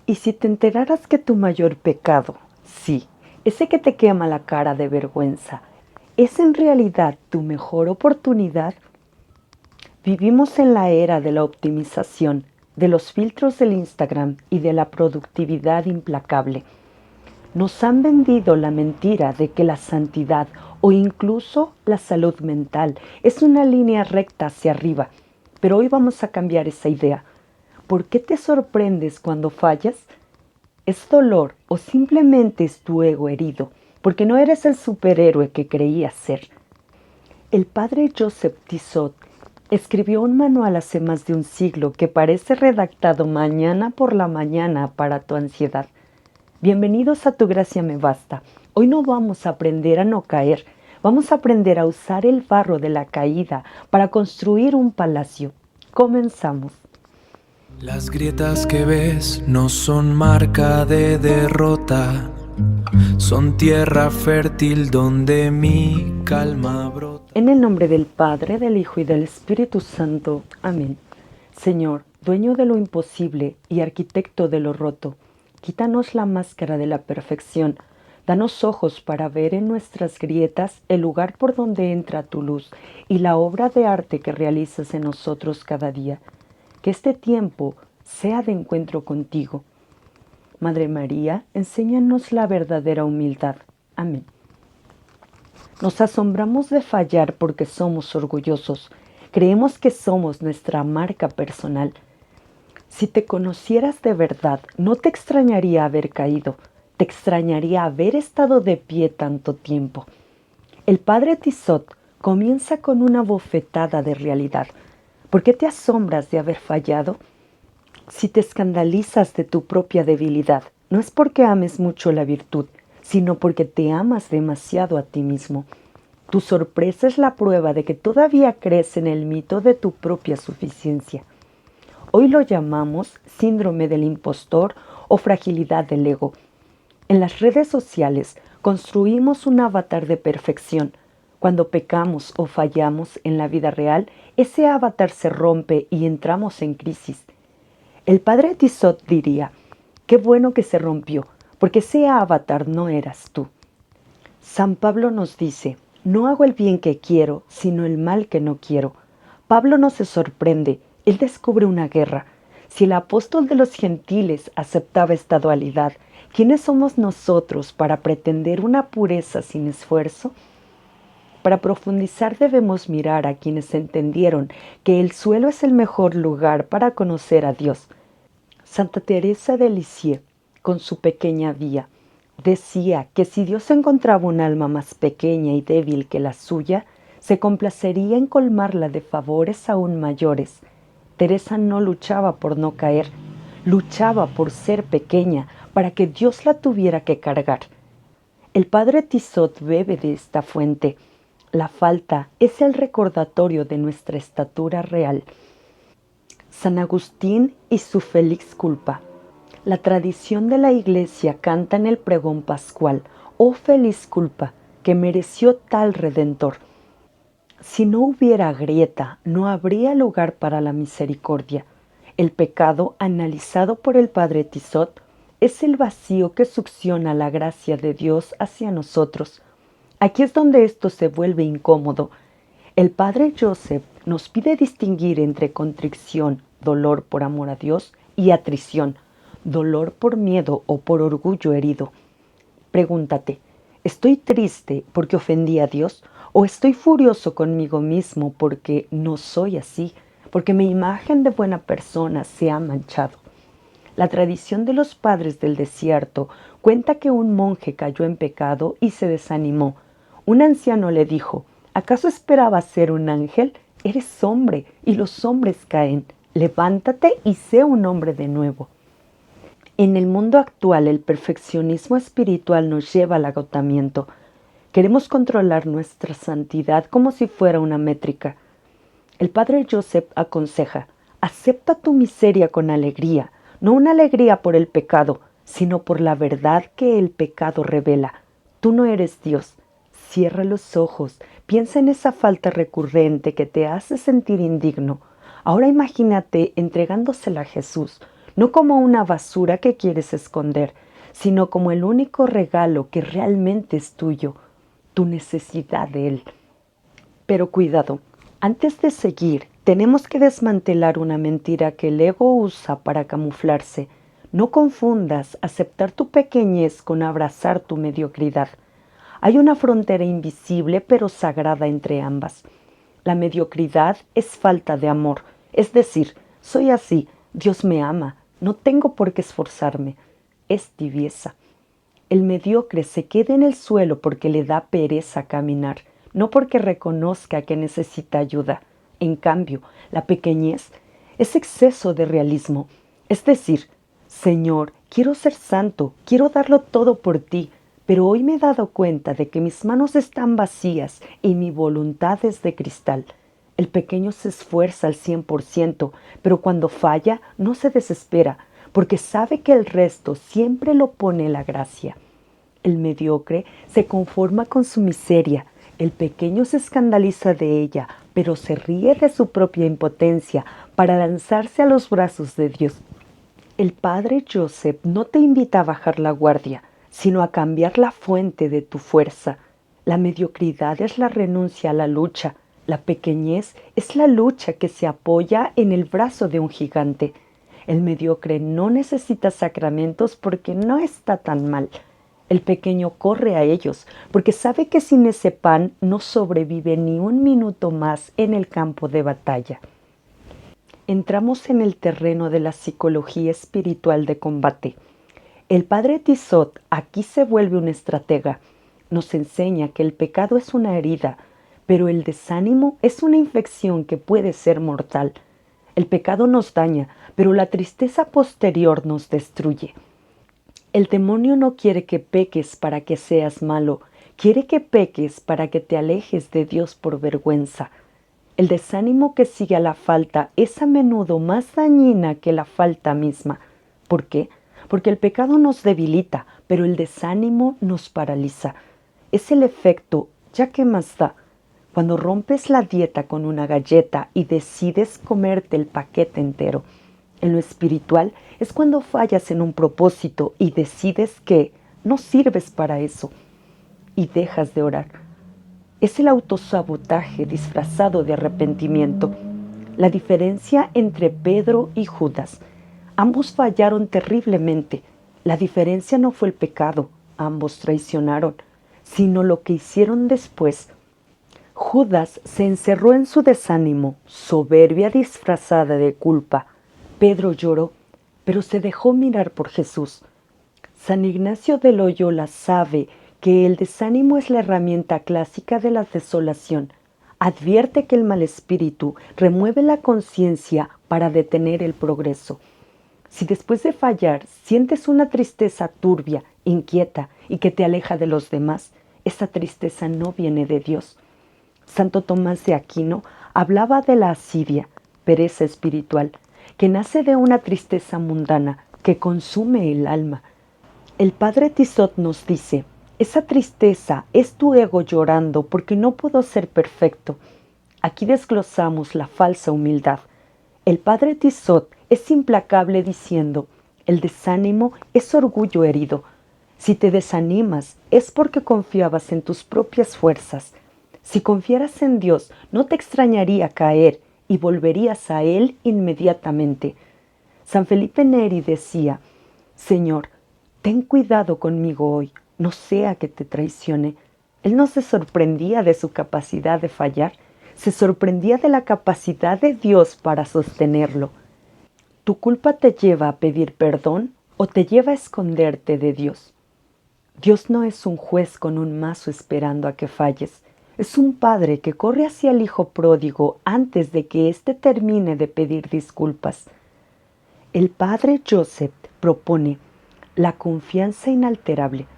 Y si te enteraras que tu mayor pecado, sí, ese que te quema la cara de vergüenza, es en realidad tu mejor oportunidad. Vivimos en la era de la optimización, de los filtros del Instagram y de la productividad implacable. Nos han vendido la mentira de que la santidad o incluso la salud mental es una línea recta hacia arriba, pero hoy vamos a cambiar esa idea. ¿Por qué te sorprendes cuando fallas? ¿Es dolor o simplemente es tu ego herido porque no eres el superhéroe que creías ser? El padre Joseph Tissot escribió un manual hace más de un siglo que parece redactado mañana por la mañana para tu ansiedad. Bienvenidos a Tu Gracia Me Basta. Hoy no vamos a aprender a no caer, vamos a aprender a usar el barro de la caída para construir un palacio. Comenzamos. Las grietas que ves no son marca de derrota, son tierra fértil donde mi calma brota. En el nombre del Padre, del Hijo y del Espíritu Santo. Amén. Señor, dueño de lo imposible y arquitecto de lo roto, quítanos la máscara de la perfección. Danos ojos para ver en nuestras grietas el lugar por donde entra tu luz y la obra de arte que realizas en nosotros cada día. Que este tiempo sea de encuentro contigo. Madre María, enséñanos la verdadera humildad. Amén. Nos asombramos de fallar porque somos orgullosos. Creemos que somos nuestra marca personal. Si te conocieras de verdad, no te extrañaría haber caído, te extrañaría haber estado de pie tanto tiempo. El padre Tissot comienza con una bofetada de realidad. ¿Por qué te asombras de haber fallado? Si te escandalizas de tu propia debilidad, no es porque ames mucho la virtud, sino porque te amas demasiado a ti mismo. Tu sorpresa es la prueba de que todavía crees en el mito de tu propia suficiencia. Hoy lo llamamos síndrome del impostor o fragilidad del ego. En las redes sociales construimos un avatar de perfección. Cuando pecamos o fallamos en la vida real, ese avatar se rompe y entramos en crisis. El padre Tissot diría, qué bueno que se rompió, porque ese avatar no eras tú. San Pablo nos dice, no hago el bien que quiero, sino el mal que no quiero. Pablo no se sorprende, él descubre una guerra. Si el apóstol de los gentiles aceptaba esta dualidad, ¿quiénes somos nosotros para pretender una pureza sin esfuerzo? Para profundizar debemos mirar a quienes entendieron que el suelo es el mejor lugar para conocer a Dios. Santa Teresa de Lisieux, con su pequeña vía, decía que si Dios encontraba un alma más pequeña y débil que la suya, se complacería en colmarla de favores aún mayores. Teresa no luchaba por no caer, luchaba por ser pequeña para que Dios la tuviera que cargar. El padre Tissot bebe de esta fuente. La falta es el recordatorio de nuestra estatura real. San Agustín y su feliz culpa. La tradición de la Iglesia canta en el pregón pascual, oh feliz culpa, que mereció tal Redentor. Si no hubiera grieta, no habría lugar para la misericordia. El pecado, analizado por el padre Tissot, es el vacío que succiona la gracia de Dios hacia nosotros. Aquí es donde esto se vuelve incómodo. El padre Joseph nos pide distinguir entre contrición, dolor por amor a Dios, y atrición, dolor por miedo o por orgullo herido. Pregúntate, ¿estoy triste porque ofendí a Dios? ¿O estoy furioso conmigo mismo porque no soy así, porque mi imagen de buena persona se ha manchado? La tradición de los padres del desierto cuenta que un monje cayó en pecado y se desanimó. Un anciano le dijo, ¿acaso esperabas ser un ángel? Eres hombre y los hombres caen. Levántate y sé un hombre de nuevo. En el mundo actual, el perfeccionismo espiritual nos lleva al agotamiento. Queremos controlar nuestra santidad como si fuera una métrica. El padre Joseph aconseja, acepta tu miseria con alegría, no una alegría por el pecado, sino por la verdad que el pecado revela. Tú no eres Dios. Cierra los ojos, piensa en esa falta recurrente que te hace sentir indigno. Ahora imagínate entregándosela a Jesús. no como una basura que quieres esconder, sino como el único regalo que realmente es tuyo, tu necesidad de Él. Pero cuidado, antes de seguir, tenemos que desmantelar una mentira que el ego usa para camuflarse. No confundas aceptar tu pequeñez con abrazar tu mediocridad. Hay una frontera invisible pero sagrada entre ambas. La mediocridad es falta de amor, es decir, soy así, Dios me ama, no tengo por qué esforzarme. Es tibieza. El mediocre se queda en el suelo porque le da pereza caminar, no porque reconozca que necesita ayuda. En cambio, la pequeñez es exceso de realismo, es decir, Señor, quiero ser santo, quiero darlo todo por ti, pero hoy me he dado cuenta de que mis manos están vacías y mi voluntad es de cristal. El pequeño se esfuerza al 100%, pero cuando falla no se desespera, porque sabe que el resto siempre lo pone la gracia. El mediocre se conforma con su miseria, el pequeño se escandaliza de ella, pero se ríe de su propia impotencia para lanzarse a los brazos de Dios. El padre Joseph no te invita a bajar la guardia, sino a cambiar la fuente de tu fuerza. La mediocridad es la renuncia a la lucha, la pequeñez es la lucha que se apoya en el brazo de un gigante. El mediocre no necesita sacramentos porque no está tan mal. El pequeño corre a ellos porque sabe que sin ese pan no sobrevive ni un minuto más en el campo de batalla. Entramos en el terreno de la psicología espiritual de combate. El padre Tissot aquí se vuelve un estratega. Nos enseña que el pecado es una herida, pero el desánimo es una infección que puede ser mortal. El pecado nos daña, pero la tristeza posterior nos destruye. El demonio no quiere que peques para que seas malo, quiere que peques para que te alejes de Dios por vergüenza. El desánimo que sigue a la falta es a menudo más dañina que la falta misma. ¿Por qué? Porque el pecado nos debilita, pero el desánimo nos paraliza. Es el efecto, ya que más da. Cuando rompes la dieta con una galleta y decides comerte el paquete entero. En lo espiritual es cuando fallas en un propósito y decides que no sirves para eso y dejas de orar. Es el autosabotaje disfrazado de arrepentimiento. La diferencia entre Pedro y Judas. Ambos fallaron terriblemente. La diferencia no fue el pecado, ambos traicionaron, sino lo que hicieron después. Judas se encerró en su desánimo, soberbia disfrazada de culpa. Pedro lloró, pero se dejó mirar por Jesús. San Ignacio de Loyola sabe que el desánimo es la herramienta clásica de la desolación. Advierte que el mal espíritu remueve la conciencia para detener el progreso. Si después de fallar sientes una tristeza turbia, inquieta y que te aleja de los demás, esa tristeza no viene de Dios. Santo Tomás de Aquino hablaba de la asidia, pereza espiritual, que nace de una tristeza mundana que consume el alma. El padre Tissot nos dice, esa tristeza es tu ego llorando porque no puedo ser perfecto. Aquí desglosamos la falsa humildad. El padre Tissot es implacable diciendo, el desánimo es orgullo herido. Si te desanimas es porque confiabas en tus propias fuerzas. Si confiaras en Dios, no te extrañaría caer y volverías a Él inmediatamente. San Felipe Neri decía, Señor, ten cuidado conmigo hoy, no sea que te traicione. Él no se sorprendía de su capacidad de fallar, se sorprendía de la capacidad de Dios para sostenerlo. ¿Tu culpa te lleva a pedir perdón o te lleva a esconderte de Dios? Dios no es un juez con un mazo esperando a que falles. Es un padre que corre hacia el hijo pródigo antes de que éste termine de pedir disculpas. El padre Joseph propone la confianza inalterable.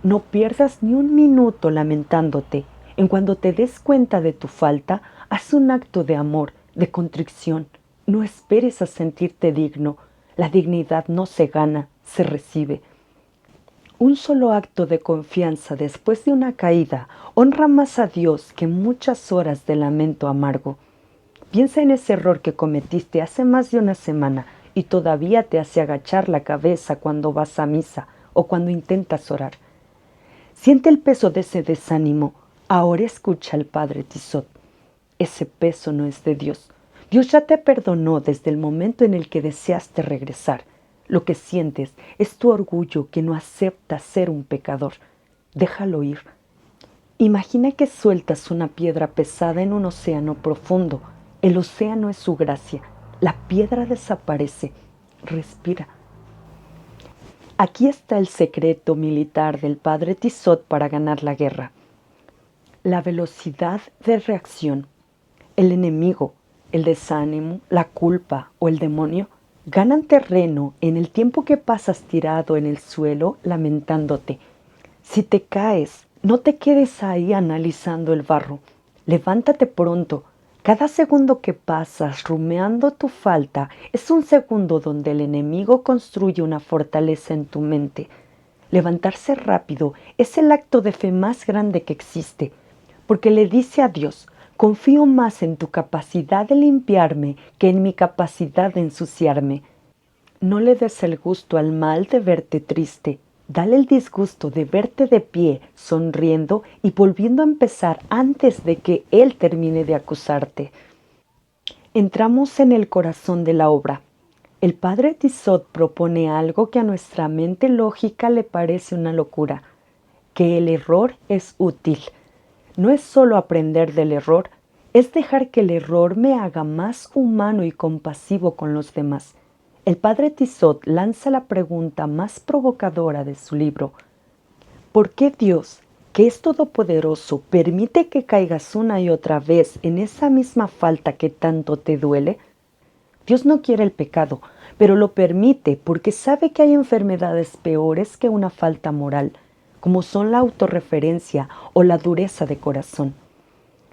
No pierdas ni un minuto lamentándote. En cuando te des cuenta de tu falta, haz un acto de amor, de contrición. No esperes a sentirte digno. La dignidad no se gana, se recibe. Un solo acto de confianza después de una caída honra más a Dios que muchas horas de lamento amargo. Piensa en ese error que cometiste hace más de una semana y todavía te hace agachar la cabeza cuando vas a misa o cuando intentas orar. Siente el peso de ese desánimo. Ahora escucha al Padre Tizot. Ese peso no es de Dios. Dios ya te perdonó desde el momento en el que deseaste regresar. Lo que sientes es tu orgullo que no acepta ser un pecador. Déjalo ir. Imagina que sueltas una piedra pesada en un océano profundo. El océano es su gracia. La piedra desaparece. Respira. Aquí está el secreto militar del Padre Tizot para ganar la guerra. La velocidad de reacción. El enemigo, el desánimo, la culpa o el demonio ganan terreno en el tiempo que pasas tirado en el suelo lamentándote. Si te caes, no te quedes ahí analizando el barro. Levántate pronto. Cada segundo que pasas rumiando tu falta es un segundo donde el enemigo construye una fortaleza en tu mente. Levantarse rápido es el acto de fe más grande que existe, porque le dice a Dios: confío más en tu capacidad de limpiarme que en mi capacidad de ensuciarme. No le des el gusto al mal de verte triste. Dale el disgusto de verte de pie, sonriendo y volviendo a empezar antes de que él termine de acusarte. Entramos en el corazón de la obra. El Padre Tizot propone algo que a nuestra mente lógica le parece una locura: que el error es útil. No es solo aprender del error, es dejar que el error me haga más humano y compasivo con los demás. El Padre Tizot lanza la pregunta más provocadora de su libro: ¿por qué Dios, que es todopoderoso, permite que caigas una y otra vez en esa misma falta que tanto te duele? Dios no quiere el pecado, pero lo permite porque sabe que hay enfermedades peores que una falta moral, como son la autorreferencia o la dureza de corazón.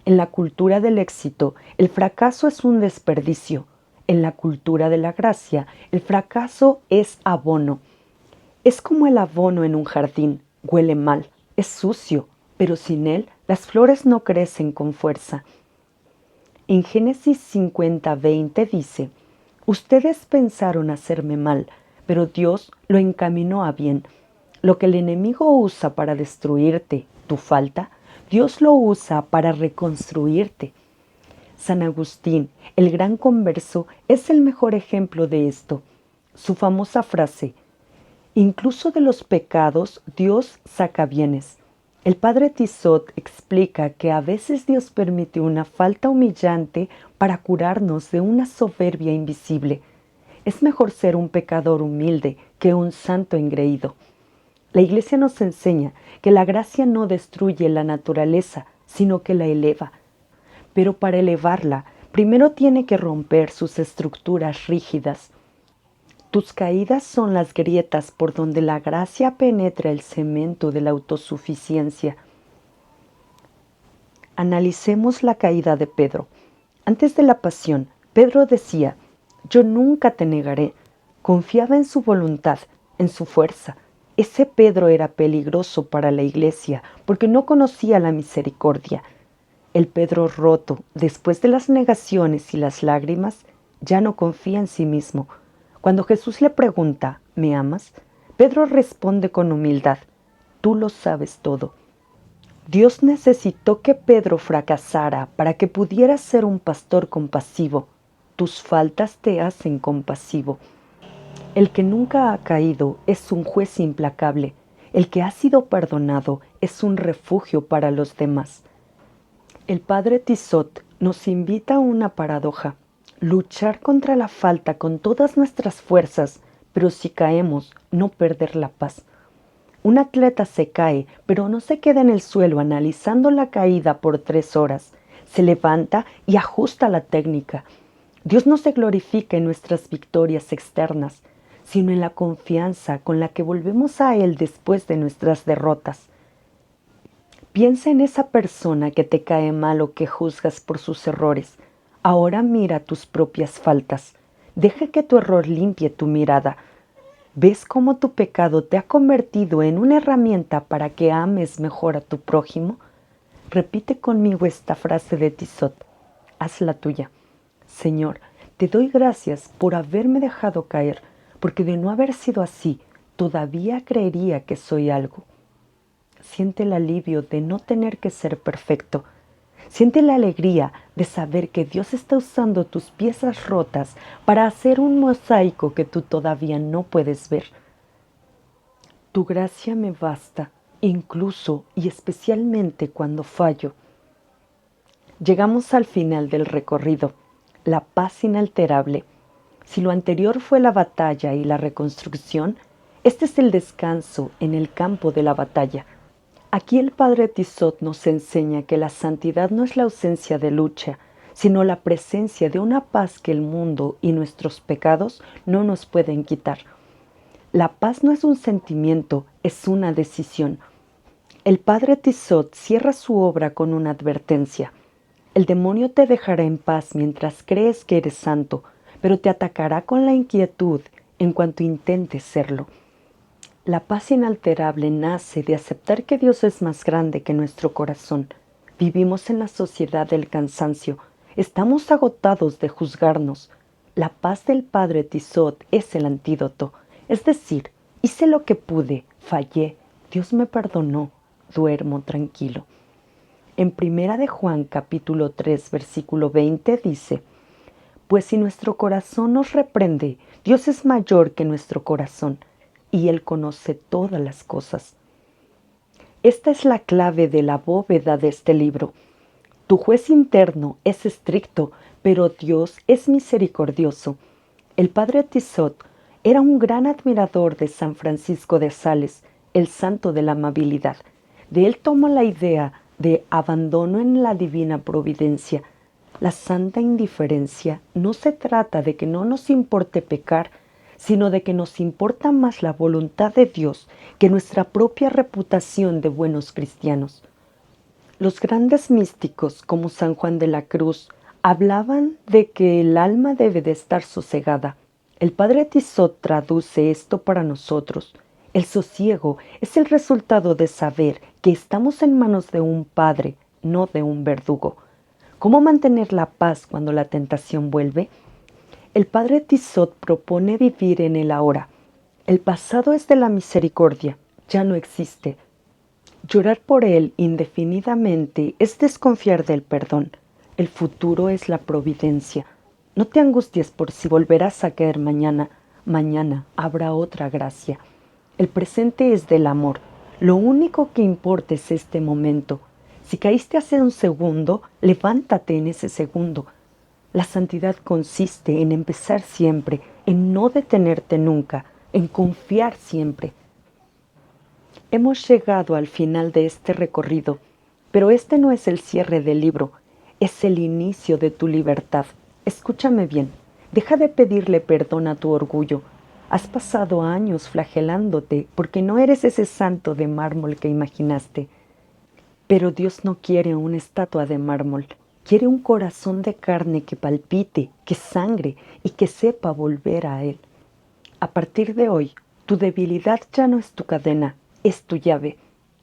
En la cultura del éxito, el fracaso es un desperdicio. En la cultura de la gracia, el fracaso es abono. Es como el abono en un jardín: huele mal, es sucio, pero sin él las flores no crecen con fuerza. En Génesis 50:20 dice: ustedes pensaron hacerme mal, pero Dios lo encaminó a bien. Lo que el enemigo usa para destruirte, tu falta, Dios lo usa para reconstruirte. San Agustín, el gran converso, es el mejor ejemplo de esto. Su famosa frase: incluso de los pecados Dios saca bienes. El Padre Tizot explica que a veces Dios permite una falta humillante para curarnos de una soberbia invisible. Es mejor ser un pecador humilde que un santo engreído. La Iglesia nos enseña que la gracia no destruye la naturaleza, sino que la eleva. Pero para elevarla, primero tiene que romper sus estructuras rígidas. Tus caídas son las grietas por donde la gracia penetra el cemento de la autosuficiencia. Analicemos la caída de Pedro. Antes de la pasión, Pedro decía: yo nunca te negaré. Confiaba en su voluntad, en su fuerza. Ese Pedro era peligroso para la Iglesia porque no conocía la misericordia. El Pedro roto, después de las negaciones y las lágrimas, ya no confía en sí mismo. Cuando Jesús le pregunta: ¿me amas?, Pedro responde con humildad: tú lo sabes todo. Dios necesitó que Pedro fracasara para que pudiera ser un pastor compasivo. Tus faltas te hacen compasivo. El que nunca ha caído es un juez implacable. El que ha sido perdonado es un refugio para los demás. El Padre Tizot nos invita a una paradoja: luchar contra la falta con todas nuestras fuerzas, pero si caemos, no perder la paz. Un atleta se cae, pero no se queda en el suelo analizando la caída por 3 horas. Se levanta y ajusta la técnica. Dios no se glorifica en nuestras victorias externas, sino en la confianza con la que volvemos a Él después de nuestras derrotas. Piensa en esa persona que te cae mal o que juzgas por sus errores. Ahora mira tus propias faltas. Deja que tu error limpie tu mirada. ¿Ves cómo tu pecado te ha convertido en una herramienta para que ames mejor a tu prójimo? Repite conmigo esta frase de Tizot. Hazla tuya. Señor, Te doy gracias por haberme dejado caer, porque de no haber sido así, todavía creería que soy algo. Siente el alivio de no tener que ser perfecto. Siente la alegría de saber que Dios está usando tus piezas rotas para hacer un mosaico que tú todavía no puedes ver. Tu gracia me basta, incluso y especialmente cuando fallo. Llegamos al final del recorrido, la paz inalterable. Si lo anterior fue la batalla y la reconstrucción, este es el descanso en el campo de la batalla. Aquí el Padre Tissot nos enseña que la santidad no es la ausencia de lucha, sino la presencia de una paz que el mundo y nuestros pecados no nos pueden quitar. La paz no es un sentimiento, es una decisión. El Padre Tissot cierra su obra con una advertencia. El demonio te dejará en paz mientras crees que eres santo, pero te atacará con la inquietud en cuanto intentes serlo. La paz inalterable nace de aceptar que Dios es más grande que nuestro corazón. Vivimos en la sociedad del cansancio. Estamos agotados de juzgarnos. La paz del Padre Tissot es el antídoto. Es decir, hice lo que pude, fallé, Dios me perdonó, duermo tranquilo. En 1 de Juan capítulo 3 versículo 20 dice: pues si nuestro corazón nos reprende, Dios es mayor que nuestro corazón, y Él conoce todas las cosas. Esta es la clave de la bóveda de este libro. Tu juez interno es estricto, pero Dios es misericordioso. El Padre Tissot era un gran admirador de San Francisco de Sales, el santo de la amabilidad. De él tomó la idea de abandono en la divina providencia. La santa indiferencia no se trata de que no nos importe pecar, sino de que nos importa más la voluntad de Dios que nuestra propia reputación de buenos cristianos. Los grandes místicos, como San Juan de la Cruz, hablaban de que el alma debe de estar sosegada. El Padre Tissot traduce esto para nosotros. El sosiego es el resultado de saber que estamos en manos de un Padre, no de un verdugo. ¿Cómo mantener la paz cuando la tentación vuelve? El Padre Tissot propone vivir en el ahora. El pasado es de la misericordia, ya no existe. Llorar por él indefinidamente es desconfiar del perdón. El futuro es la providencia. No te angusties por si volverás a caer mañana. Mañana habrá otra gracia. El presente es del amor. Lo único que importa es este momento. Si caíste hace un segundo, levántate en ese segundo. La santidad consiste en empezar siempre, en no detenerte nunca, en confiar siempre. Hemos llegado al final de este recorrido, pero este no es el cierre del libro, es el inicio de tu libertad. Escúchame bien, deja de pedirle perdón a tu orgullo. Has pasado años flagelándote porque no eres ese santo de mármol que imaginaste. Pero Dios no quiere una estatua de mármol, quiere un corazón de carne que palpite, que sangre y que sepa volver a Él. A partir de hoy, tu debilidad ya no es tu cadena, es tu llave.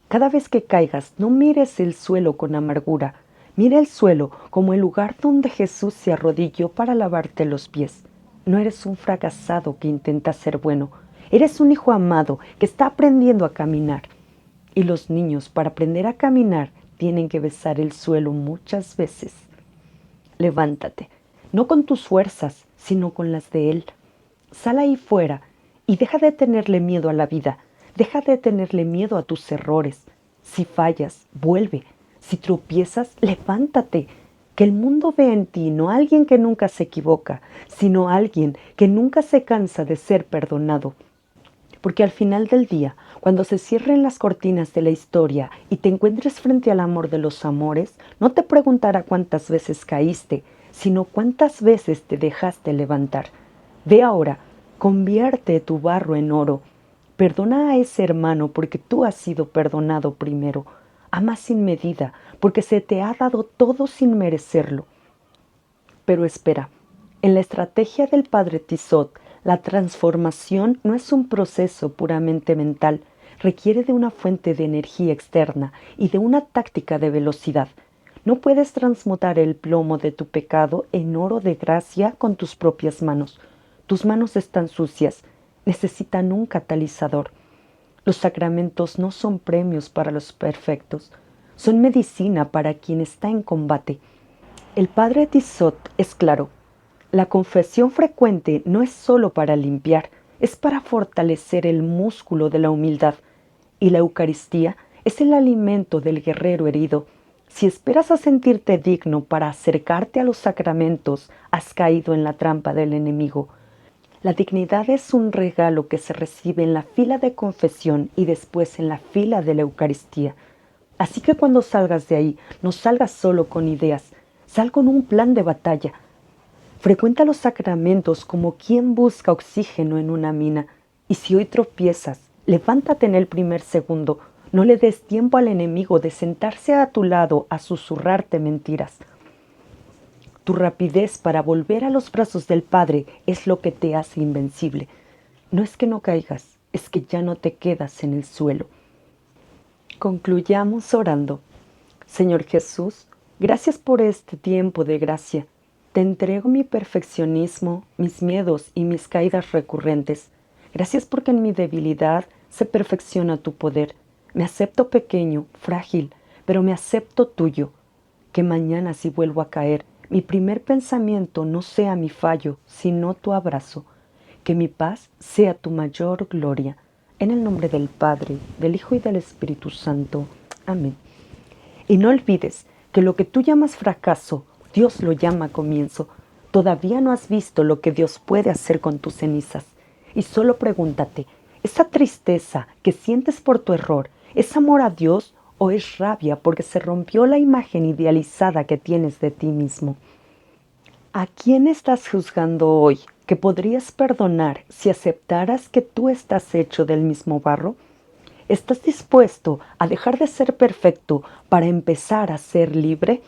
Cada vez que caigas, no mires el suelo con amargura, mira el suelo como el lugar donde Jesús se arrodilló para lavarte los pies. No eres un fracasado que intenta ser bueno, eres un hijo amado que está aprendiendo a caminar. Y los niños, para aprender a caminar, tienen que besar el suelo muchas veces. Levántate, no con tus fuerzas, sino con las de Él. Sal ahí fuera y deja de tenerle miedo a la vida, deja de tenerle miedo a tus errores. Si fallas, vuelve. Si tropiezas, levántate. Que el mundo vea en ti no a alguien que nunca se equivoca, sino a alguien que nunca se cansa de ser perdonado. Porque al final del día, cuando se cierren las cortinas de la historia y te encuentres frente al amor de los amores, no te preguntará cuántas veces caíste, sino cuántas veces te dejaste levantar. Ve ahora, convierte tu barro en oro. Perdona a ese hermano porque tú has sido perdonado primero. Ama sin medida porque se te ha dado todo sin merecerlo. Pero espera, en la estrategia del Padre Tissot, la transformación no es un proceso puramente mental, requiere de una fuente de energía externa y de una táctica de velocidad. No puedes transmutar el plomo de tu pecado en oro de gracia con tus propias manos. Tus manos están sucias, necesitan un catalizador. Los sacramentos no son premios para los perfectos, son medicina para quien está en combate. El padre Tissot es claro. La confesión frecuente no es solo para limpiar, es para fortalecer el músculo de la humildad. Y la Eucaristía es el alimento del guerrero herido. Si esperas a sentirte digno para acercarte a los sacramentos, has caído en la trampa del enemigo. La dignidad es un regalo que se recibe en la fila de confesión y después en la fila de la Eucaristía. Así que cuando salgas de ahí, no salgas solo con ideas, sal con un plan de batalla. Frecuenta los sacramentos como quien busca oxígeno en una mina. Y si hoy tropiezas, levántate en el primer segundo. No le des tiempo al enemigo de sentarse a tu lado a susurrarte mentiras. Tu rapidez para volver a los brazos del Padre es lo que te hace invencible. No es que no caigas, es que ya no te quedas en el suelo. Concluyamos orando. Señor Jesús, gracias por este tiempo de gracia. Te entrego mi perfeccionismo, mis miedos y mis caídas recurrentes. Gracias porque en mi debilidad se perfecciona tu poder. Me acepto pequeño, frágil, pero me acepto tuyo. Que mañana si vuelvo a caer, mi primer pensamiento no sea mi fallo, sino tu abrazo. Que mi paz sea tu mayor gloria. En el nombre del Padre, del Hijo y del Espíritu Santo. Amén. Y no olvides que lo que tú llamas fracaso, Dios lo llama comienzo. Todavía no has visto lo que Dios puede hacer con tus cenizas. Y solo pregúntate, ¿esa tristeza que sientes por tu error es amor a Dios o es rabia porque se rompió la imagen idealizada que tienes de ti mismo? ¿A quién estás juzgando hoy que podrías perdonar si aceptaras que tú estás hecho del mismo barro? ¿Estás dispuesto a dejar de ser perfecto para empezar a ser libre?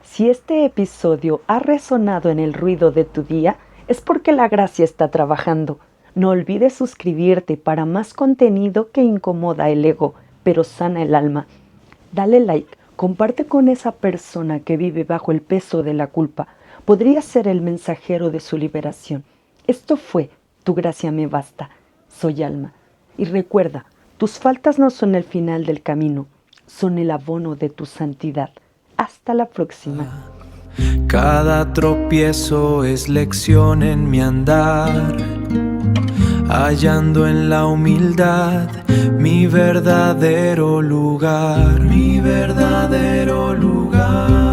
Si este episodio ha resonado en el ruido de tu día, es porque la gracia está trabajando. No olvides suscribirte para más contenido que incomoda el ego, pero sana el alma. Dale like, comparte con esa persona que vive bajo el peso de la culpa. Podría ser el mensajero de su liberación. Esto fue Tu gracia me basta. Soy Alma. Y recuerda, tus faltas no son el final del camino, son el abono de tu santidad. Hasta la próxima. Cada tropiezo es lección en mi andar, hallando en la humildad mi verdadero lugar, mi verdadero lugar.